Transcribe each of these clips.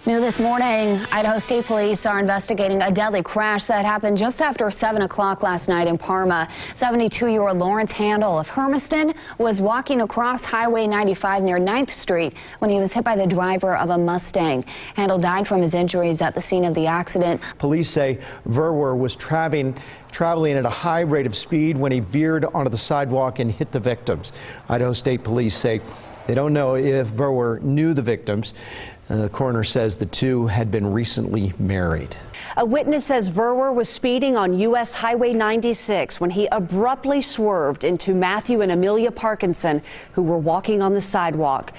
New this morning, Idaho State Police are investigating a deadly crash that happened just after 7 o'clock last night in Parma. 72-year-old Lawrence Handel of Hermiston was walking across Highway 95 near 9th Street when he was hit by the driver of a Mustang. Handel died from his injuries at the scene of the accident. Police say Verwer was traveling at a high rate of speed when he veered onto the sidewalk and hit the victims. Idaho State Police say they don't know if Verwer knew the victims. The coroner says the two had been recently married. A witness says Verwer was speeding on U.S. Highway 96 when he abruptly swerved into Matthew and Amelia Parkinson, who were walking on the sidewalk.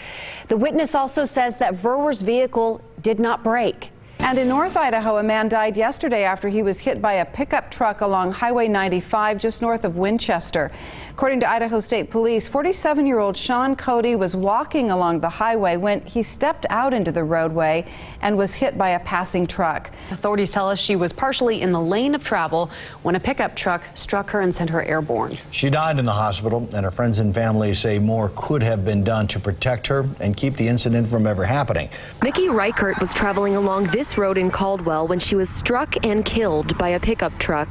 The witness also says that Verwer's vehicle did not brake. And in North Idaho, a man died yesterday after he was hit by a pickup truck along Highway 95 just north of Winchester. According to Idaho State Police, 47-year-old Sean Cody was walking along the highway when he stepped out into the roadway and was hit by a passing truck. Authorities tell us she was partially in the lane of travel when a pickup truck struck her and sent her airborne. She died in the hospital, and her friends and family say more could have been done to protect her and keep the incident from ever happening. Mickey Reichert was traveling along this road in Caldwell when she was struck and killed by a pickup truck.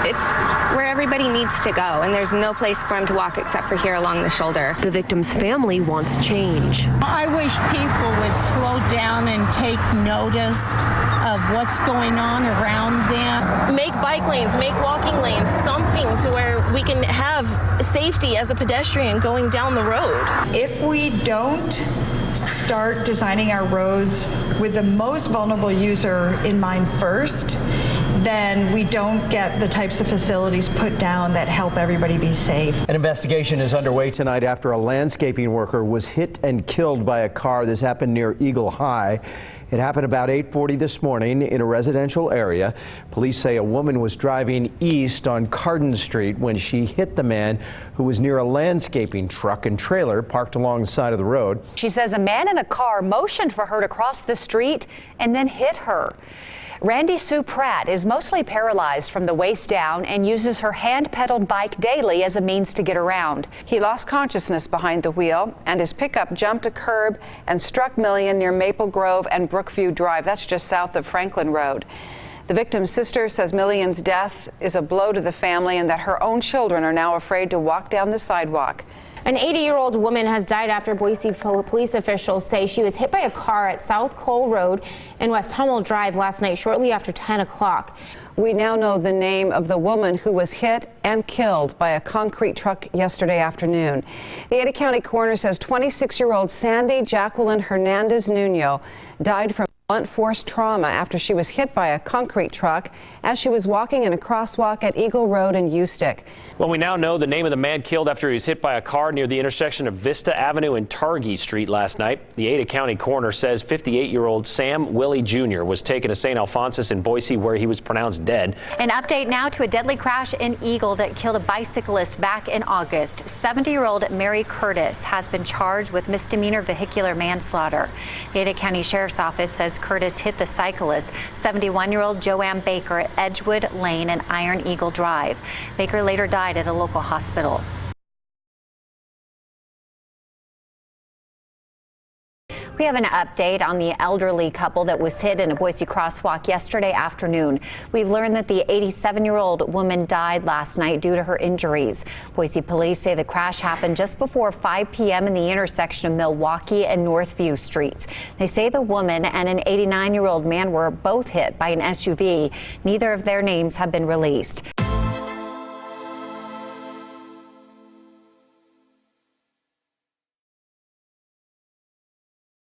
It's where everybody needs to go, and there's no place for him to walk except for here along the shoulder. The victim's family wants change. I wish people would slow down and take notice of what's going on around them. Make bike lanes, make walking lanes, something to where we can have safety as a pedestrian going down the road. If we don't start designing our roads with the most vulnerable user in mind first, then we don't get the types of facilities put down that help everybody be safe. An investigation is underway tonight after a landscaping worker was hit and killed by a car. This happened near Eagle High. It happened about 8:40 this morning in a residential area. Police say a woman was driving east on Carden Street when she hit the man who was near a landscaping truck and trailer parked along the side of the road. She says a man in a car motioned for her to cross the street and then hit her. Randy Sue Pratt is mostly paralyzed from the waist down and uses her hand-pedaled bike daily as a means to get around. He lost consciousness behind the wheel, and his pickup jumped a curb and struck Million near Maple Grove and Brookview Drive. That's just south of Franklin Road. The victim's sister says Million's death is a blow to the family and that her own children are now afraid to walk down the sidewalk. An 80-year-old woman has died after Boise police officials say she was hit by a car at South Cole Road and West Hummel Drive last night shortly after 10 o'clock. We now know the name of the woman who was hit and killed by a concrete truck yesterday afternoon. The Ada County coroner says 26-year-old Sandy Jacqueline Hernandez Nuno died from blunt force trauma after she was hit by a concrete truck as she was walking in a crosswalk at Eagle Road in Ustick. Well, we now know the name of the man killed after he was hit by a car near the intersection of Vista Avenue and Targhee Street last night. The Ada County coroner says 58-year-old Sam Willie Jr. was taken to St. Alphonsus in Boise where he was pronounced dead. An update now to a deadly crash in Eagle that killed a bicyclist back in August. 70-year-old Mary Curtis has been charged with misdemeanor vehicular manslaughter. The Ada County Sheriff's Office says Curtis hit the cyclist, 71-year-old Joanne Baker, at Edgewood Lane and Iron Eagle Drive. Baker later died at a local hospital. We have an update on the elderly couple that was hit in a Boise crosswalk yesterday afternoon. We've learned that the 87-year-old woman died last night due to her injuries. Boise police say the crash happened just before 5 p.m. in the intersection of Milwaukee and Northview Streets. They say the woman and an 89-year-old man were both hit by an SUV. Neither of their names have been released.